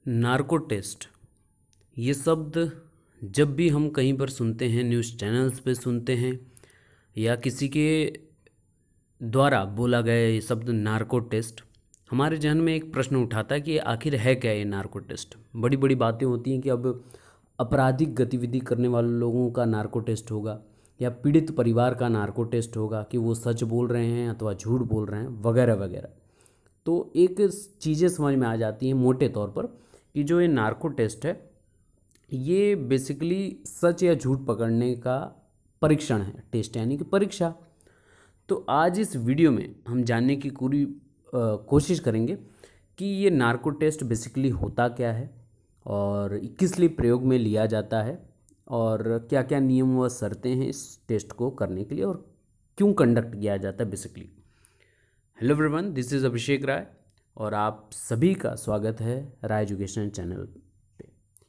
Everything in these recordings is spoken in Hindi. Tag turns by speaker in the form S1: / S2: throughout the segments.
S1: नार्को टेस्ट, ये शब्द जब भी हम कहीं पर सुनते हैं, न्यूज़ चैनल्स पे सुनते हैं या किसी के द्वारा बोला गया ये शब्द नार्को टेस्ट, हमारे जहन में एक प्रश्न उठाता है कि आखिर है क्या ये नार्को टेस्ट। बड़ी बड़ी बातें होती हैं कि अब आपराधिक गतिविधि करने वाले लोगों का नार्को टेस्ट होगा या पीड़ित परिवार का नार्को टेस्ट होगा कि वो सच बोल रहे हैं अथवा झूठ बोल रहे हैं वगैरह वगैरह। तो एक चीज़ें समझ में आ जाती हैं मोटे तौर पर कि जो ये नार्को टेस्ट है ये बेसिकली सच या झूठ पकड़ने का परीक्षण है। टेस्ट यानी कि परीक्षा। तो आज इस वीडियो में हम जानने की पूरी कोशिश करेंगे कि ये नार्को टेस्ट बेसिकली होता क्या है और किस लिए प्रयोग में लिया जाता है और क्या क्या नियम व शर्तें हैं इस टेस्ट को करने के लिए और क्यों कंडक्ट किया जाता है basically. Hello everyone, this is Abhishek Rai और आप सभी का स्वागत है राय एजुकेशन चैनल पे।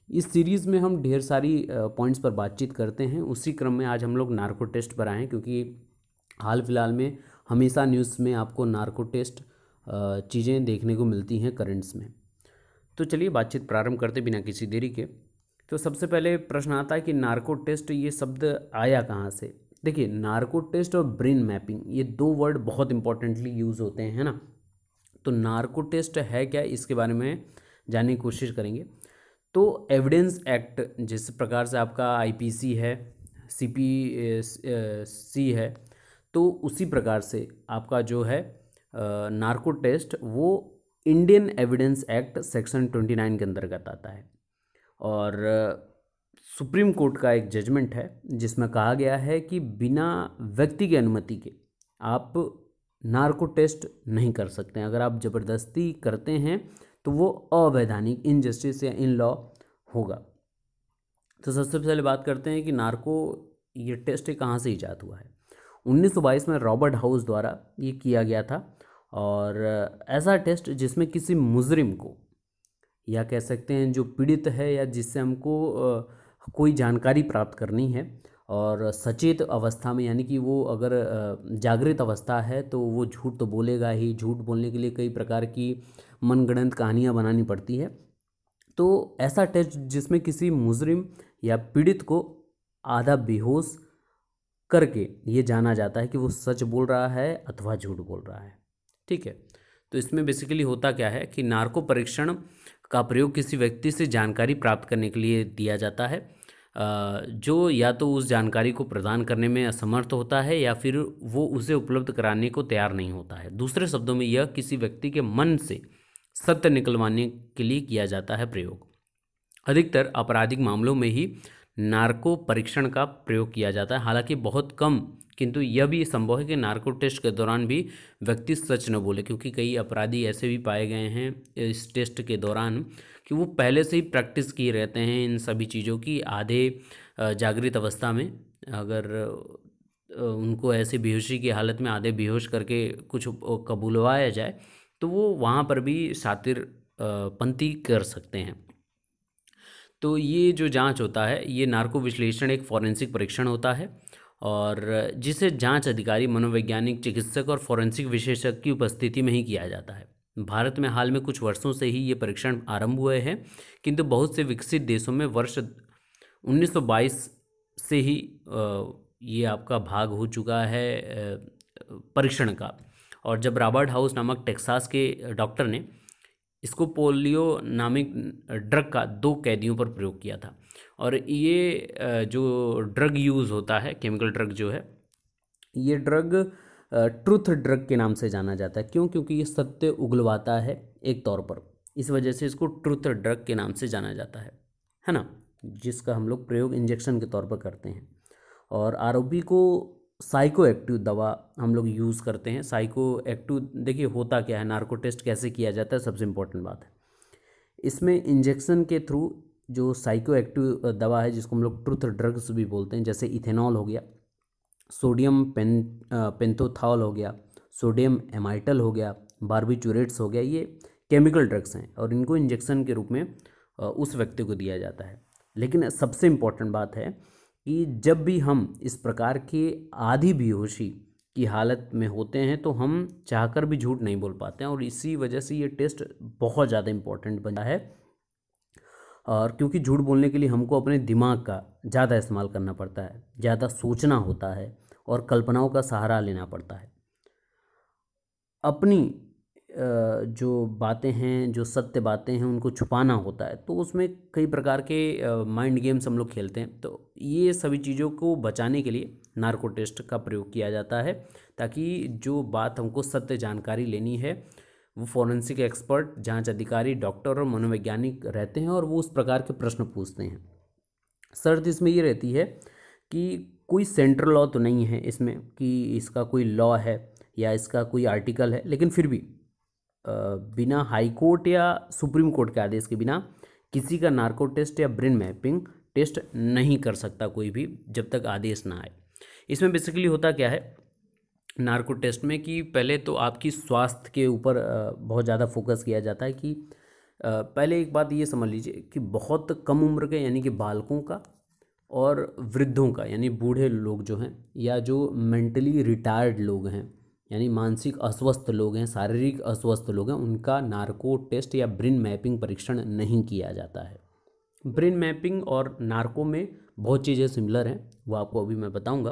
S1: इस सीरीज़ में हम ढेर सारी पॉइंट्स पर बातचीत करते हैं। उसी क्रम में आज हम लोग नार्को टेस्ट पर आए हैं क्योंकि हाल फिलहाल में हमेशा न्यूज़ में आपको नार्को टेस्ट चीज़ें देखने को मिलती हैं करंट्स में। तो चलिए बातचीत प्रारंभ करते बिना किसी देरी के। तो सबसे पहले प्रश्न आता है कि नार्को टेस्ट ये शब्द आया कहाँ से। देखिए, नार्को टेस्ट और ब्रेन मैपिंग ये दो वर्ड बहुत इंपॉर्टेंटली यूज़ होते हैं, है ना। तो नार्को टेस्ट है क्या, इसके बारे में जानने की कोशिश करेंगे। तो एविडेंस एक्ट जिस प्रकार से आपका आईपीसी है, सीपीसी है, तो उसी प्रकार से आपका जो है नार्को टेस्ट वो इंडियन एविडेंस एक्ट सेक्शन 29 के अंतर्गत आता है। और सुप्रीम कोर्ट का एक जजमेंट है जिसमें कहा गया है कि बिना व्यक्ति की अनुमति के आप नार्को टेस्ट नहीं कर सकते हैं। अगर आप ज़बरदस्ती करते हैं तो वो अवैधानिक, इनजस्टिस या इन लॉ होगा। तो सबसे पहले बात करते हैं कि नार्को ये टेस्ट कहाँ से ईजाद हुआ है। 1922 में रॉबर्ट हाउस द्वारा ये किया गया था और ऐसा टेस्ट जिसमें किसी मुजरिम को या कह सकते हैं जो पीड़ित है या जिससे हमको कोई जानकारी प्राप्त करनी है और सचेत अवस्था में, यानी कि वो अगर जागृत अवस्था है तो वो झूठ तो बोलेगा ही। झूठ बोलने के लिए कई प्रकार की मनगढ़ंत कहानियाँ बनानी पड़ती है। तो ऐसा टेस्ट जिसमें किसी मुजरिम या पीड़ित को आधा बेहोश करके ये जाना जाता है कि वो सच बोल रहा है अथवा झूठ बोल रहा है। ठीक है। तो इसमें बेसिकली होता क्या है कि नार्को परीक्षण का प्रयोग किसी व्यक्ति से जानकारी प्राप्त करने के लिए दिया जाता है जो या तो उस जानकारी को प्रदान करने में असमर्थ होता है या फिर वो उसे उपलब्ध कराने को तैयार नहीं होता है। दूसरे शब्दों में यह किसी व्यक्ति के मन से सत्य निकलवाने के लिए किया जाता है प्रयोग। अधिकतर आपराधिक मामलों में ही नार्को परीक्षण का प्रयोग किया जाता है, हालांकि बहुत कम, किंतु यह भी संभव है कि नार्को टेस्ट के दौरान भी व्यक्ति सच न बोले, क्योंकि कई अपराधी ऐसे भी पाए गए हैं इस टेस्ट के दौरान कि वो पहले से ही प्रैक्टिस किए रहते हैं इन सभी चीज़ों की। आधे जागृत अवस्था में अगर उनको ऐसे बेहोशी की हालत में आधे बेहोश करके कुछ कबूलवाया जाए तो वो वहाँ पर भी शातिर पंथी कर सकते हैं। तो ये जो जांच होता है ये नार्को विश्लेषण एक फॉरेंसिक परीक्षण होता है और जिसे जांच अधिकारी, मनोवैज्ञानिक, चिकित्सक और फॉरेंसिक विशेषज्ञ की उपस्थिति में ही किया जाता है। भारत में हाल में कुछ वर्षों से ही ये परीक्षण आरंभ हुए हैं, किंतु बहुत से विकसित देशों में वर्ष 1922 से ही ये आपका भाग हो चुका है परीक्षण का। और जब रॉबर्ट हाउस नामक टेक्सास के डॉक्टर ने इसको पोलियो नामक ड्रग का 2 कैदियों पर प्रयोग किया था। और ये जो ड्रग यूज़ होता है, केमिकल ड्रग जो है, ये ड्रग ट्रुथ ड्रग के नाम से जाना जाता है। क्यों? क्योंकि ये सत्य उगलवाता है एक तौर पर, इस वजह से इसको ट्रुथ ड्रग के नाम से जाना जाता है ना, जिसका हम लोग प्रयोग इंजेक्शन के तौर पर करते हैं। और आरोपी को साइको एक्टिव दवा हम लोग यूज़ करते हैं। साइको एक्टिव, देखिए होता क्या है, नार्को टेस्ट कैसे किया जाता है, सबसे इम्पोर्टेंट बात है इसमें इंजेक्शन के थ्रू जो साइको एक्टिव दवा है जिसको हम लोग ट्रुथ ड्रग्स भी बोलते हैं, जैसे इथेनॉल हो गया, सोडियम पेंथोथॉल हो गया, सोडियम एमाइटल हो गया, बार्बिचूरेट्स हो गया, ये केमिकल ड्रग्स हैं और इनको इंजेक्शन के रूप में उस व्यक्ति को दिया जाता है। लेकिन सबसे इम्पोर्टेंट बात है कि जब भी हम इस प्रकार के आधी बेहोशी की हालत में होते हैं तो हम चाहकर भी झूठ नहीं बोल पाते हैं और इसी वजह से ये टेस्ट बहुत ज़्यादा इम्पोर्टेंट बना है और क्योंकि झूठ बोलने के लिए हमको अपने दिमाग का ज़्यादा इस्तेमाल करना पड़ता है, ज़्यादा सोचना होता है और कल्पनाओं का सहारा लेना पड़ता है। अपनी जो बातें हैं, जो सत्य बातें हैं, उनको छुपाना होता है, तो उसमें कई प्रकार के माइंड गेम्स हम लोग खेलते हैं। तो ये सभी चीज़ों को बचाने के लिए नार्को टेस्ट का प्रयोग किया जाता है, ताकि जो बात हमको सत्य जानकारी लेनी है, वो फॉरेंसिक एक्सपर्ट, जांच अधिकारी, डॉक्टर और मनोवैज्ञानिक रहते हैं और वो उस प्रकार के प्रश्न पूछते हैं। शर्त इसमें ये रहती है कि कोई सेंट्रल लॉ तो नहीं है इसमें कि इसका कोई लॉ है या इसका कोई आर्टिकल है, लेकिन फिर भी बिना हाई कोर्ट या सुप्रीम कोर्ट के आदेश के बिना किसी का नार्को टेस्ट या ब्रेन मैपिंग टेस्ट नहीं कर सकता कोई भी, जब तक आदेश ना आए। इसमें बेसिकली होता क्या है नार्को टेस्ट में कि पहले तो आपकी स्वास्थ्य के ऊपर बहुत ज़्यादा फोकस किया जाता है कि पहले एक बात ये समझ लीजिए कि बहुत कम उम्र के यानी कि बालकों का और वृद्धों का यानी बूढ़े लोग जो हैं या जो मेंटली रिटायर्ड लोग हैं यानी मानसिक अस्वस्थ लोग हैं, शारीरिक अस्वस्थ लोग हैं, उनका नार्को टेस्ट या ब्रेन मैपिंग परीक्षण नहीं किया जाता है। ब्रेन मैपिंग और नार्को में बहुत चीज़ें सिमिलर हैं, वो आपको अभी मैं बताऊंगा।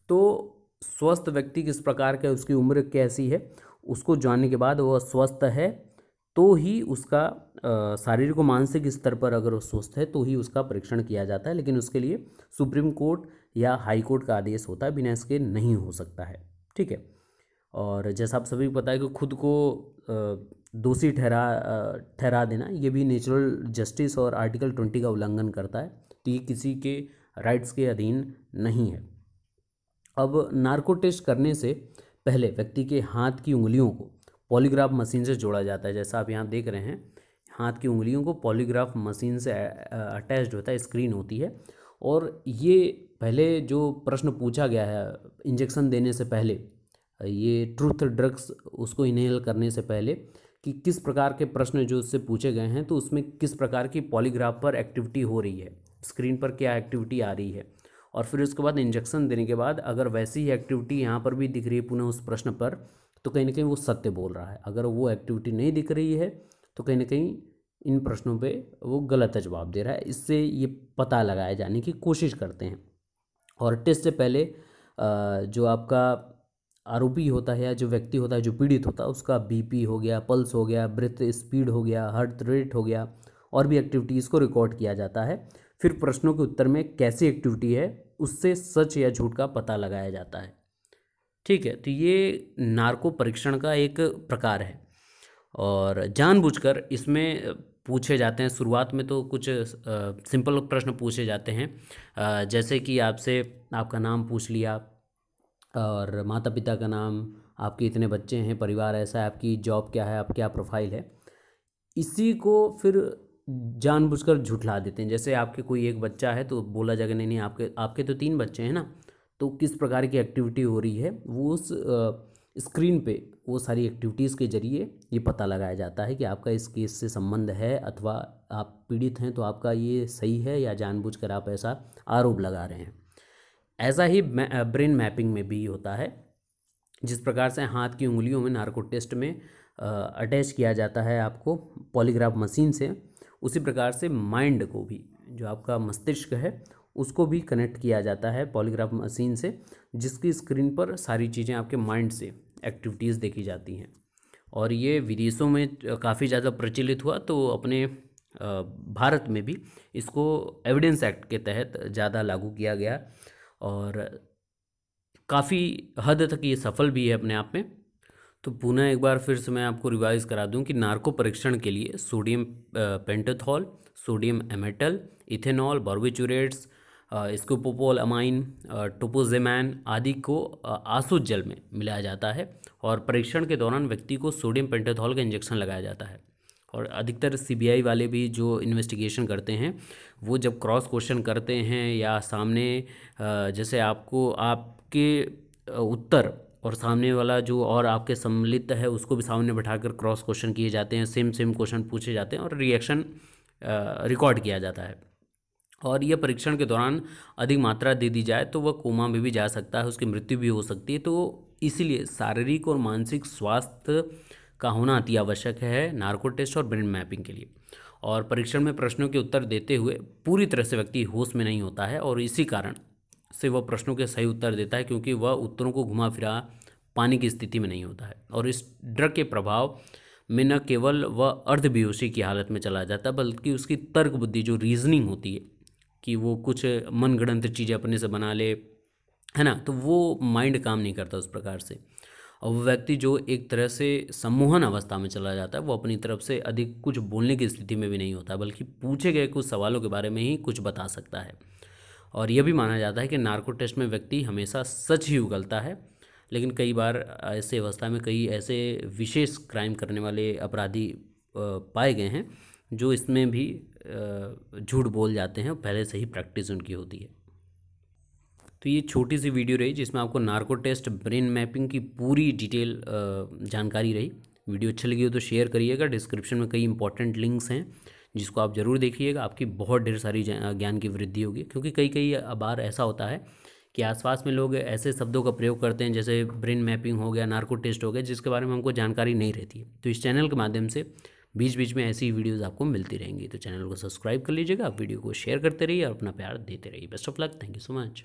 S1: तो स्वस्थ व्यक्ति किस प्रकार का, उसकी उम्र कैसी है, उसको जानने के बाद वह स्वस्थ है तो ही उसका शारीरिक और मानसिक स्तर पर अगर वो स्वस्थ है तो ही उसका परीक्षण किया जाता है, लेकिन उसके लिए सुप्रीम कोर्ट या हाई कोर्ट का आदेश होता है, बिना इसके नहीं हो सकता है। ठीक है। और जैसा आप सभी को पता है कि खुद को दोषी ठहरा देना ये भी नेचुरल जस्टिस और आर्टिकल 20 का उल्लंघन करता है, तो ये किसी के राइट्स के अधीन नहीं है। अब नार्को टेस्ट करने से पहले व्यक्ति के हाथ की उंगलियों को पॉलीग्राफ मशीन से जोड़ा जाता है। जैसा आप यहाँ देख रहे हैं, हाथ की उंगलियों को पॉलीग्राफ मशीन से अटैच्ड होता है, स्क्रीन होती है। और ये पहले जो प्रश्न पूछा गया है इंजेक्शन देने से पहले, ये ट्रूथ ड्रग्स उसको इनहेल करने से पहले, कि किस प्रकार के प्रश्न जो उससे पूछे गए हैं, तो उसमें किस प्रकार की पॉलीग्राफ पर एक्टिविटी हो रही है, स्क्रीन पर क्या एक्टिविटी आ रही है। और फिर उसके बाद इंजेक्शन देने के बाद अगर वैसी ही एक्टिविटी यहाँ पर भी दिख रही है पुनः उस प्रश्न पर, तो कहीं ना कहीं वो सत्य बोल रहा है। अगर वो एक्टिविटी नहीं दिख रही है तो कहीं ना कहीं इन प्रश्नों पे वो गलत जवाब दे रहा है। इससे ये पता लगाया जाने की कोशिश करते हैं। और टेस्ट से पहले जो आपका आरोपी होता है या जो व्यक्ति होता है, जो पीड़ित होता है, उसका बीपी हो गया, पल्स हो गया, ब्रेथ स्पीड हो गया, हार्ट रेट हो गया, और भी एक्टिविटीज़ को रिकॉर्ड किया जाता है। फिर प्रश्नों के उत्तर में कैसी एक्टिविटी है उससे सच या झूठ का पता लगाया जाता है। ठीक है, तो ये नार्को परीक्षण का एक प्रकार है और जानबूझकर इसमें पूछे जाते हैं। शुरुआत में तो कुछ सिंपल प्रश्न पूछे जाते हैं, जैसे कि आपसे आपका नाम पूछ लिया और माता पिता का नाम, आपके इतने बच्चे हैं, परिवार ऐसा है, आपकी जॉब क्या है, आप क्या प्रोफाइल है। इसी को फिर जानबूझकर झुठला देते हैं। जैसे आपके कोई एक बच्चा है तो बोला जाएगा नहीं नहीं आपके तो 3 बच्चे हैं ना, तो किस प्रकार की एक्टिविटी हो रही है वो उस स्क्रीन पे वो सारी एक्टिविटीज़ के जरिए ये पता लगाया जाता है कि आपका इस केस से संबंध है अथवा आप पीड़ित हैं, तो आपका ये सही है या जानबूझकर आप ऐसा आरोप लगा रहे हैं। ऐसा ही ब्रेन मैपिंग में भी होता है। जिस प्रकार से हाथ की उंगलियों में नार्को टेस्ट में अटैच किया जाता है आपको पॉलीग्राफ मशीन से, उसी प्रकार से माइंड को भी, जो आपका मस्तिष्क है, उसको भी कनेक्ट किया जाता है पॉलीग्राफ मशीन से, जिसकी स्क्रीन पर सारी चीज़ें आपके माइंड से एक्टिविटीज़ देखी जाती हैं। और ये विदेशों में काफ़ी ज़्यादा प्रचलित हुआ, तो अपने भारत में भी इसको एविडेंस एक्ट के तहत ज़्यादा लागू किया गया और काफ़ी हद तक ये सफल भी है अपने आप में। तो पुनः एक बार फिर से मैं आपको रिवाइज करा दूं कि नार्को परीक्षण के लिए sodium pentothal, sodium amytal, ethanol, barbiturates, scopolamine, टोपोजेमैन आदि को आसुत जल में मिलाया जाता है और परीक्षण के दौरान व्यक्ति को सोडियम पेंटाथॉल का इंजेक्शन लगाया जाता है। और अधिकतर सीबीआई वाले भी जो इन्वेस्टिगेशन करते हैं वो जब क्रॉस क्वेश्चन करते हैं या सामने जैसे आपके उत्तर और सामने वाला जो और आपके सम्मिलित है उसको भी सामने बैठाकर क्रॉस क्वेश्चन किए जाते हैं, सेम क्वेश्चन पूछे जाते हैं और रिएक्शन रिकॉर्ड किया जाता है। और यह परीक्षण के दौरान अधिक मात्रा दे दी जाए तो वह कोमा में भी जा सकता है, उसकी मृत्यु भी हो सकती है। तो इसीलिए शारीरिक और मानसिक स्वास्थ्य का होना अति आवश्यक है नार्को टेस्ट और ब्रेन मैपिंग के लिए। और परीक्षण में प्रश्नों के उत्तर देते हुए पूरी तरह से व्यक्ति होश में नहीं होता है और इसी कारण से वह प्रश्नों के सही उत्तर देता है, क्योंकि वह उत्तरों को घुमा फिरा पाने की स्थिति में नहीं होता है। और इस ड्रग के प्रभाव में न केवल वह अर्धबेहोशी की हालत में चला जाता है, बल्कि उसकी तर्क बुद्धि, जो रीजनिंग होती है कि वो कुछ मनगढ़ंत चीज़ें अपने से बना ले, है ना, तो वो माइंड काम नहीं करता उस प्रकार से। और वो व्यक्ति जो एक तरह से सम्मोहन अवस्था में चला जाता है, वो अपनी तरफ से अधिक कुछ बोलने की स्थिति में भी नहीं होता, बल्कि पूछे गए कुछ सवालों के बारे में ही कुछ बता सकता है। और यह भी माना जाता है कि नार्को टेस्ट में व्यक्ति हमेशा सच ही उगलता है, लेकिन कई बार ऐसे अवस्था में कई ऐसे विशेष क्राइम करने वाले अपराधी पाए गए हैं जो इसमें भी झूठ बोल जाते हैं, पहले से ही प्रैक्टिस उनकी होती है। तो ये छोटी सी वीडियो रही जिसमें आपको नार्को टेस्ट ब्रेन मैपिंग की पूरी डिटेल जानकारी रही। वीडियो अच्छी लगी हो तो शेयर करिएगा। डिस्क्रिप्शन में कई इंपॉर्टेंट लिंक्स हैं जिसको आप ज़रूर देखिएगा, आपकी बहुत ढेर सारी ज्ञान की वृद्धि होगी। क्योंकि कई कई बार ऐसा होता है कि आसपास में लोग ऐसे शब्दों का प्रयोग करते हैं जैसे ब्रेन मैपिंग हो गया, नार्को टेस्ट हो गया, जिसके बारे में हमको जानकारी नहीं रहती है। तो इस चैनल के माध्यम से बीच बीच में ऐसी वीडियोज़ आपको मिलती रहेंगी। तो चैनल को सब्सक्राइब कर लीजिएगा, आप वीडियो को शेयर करते रहिए और अपना प्यार देते रहिए। Best of luck, thank you so much.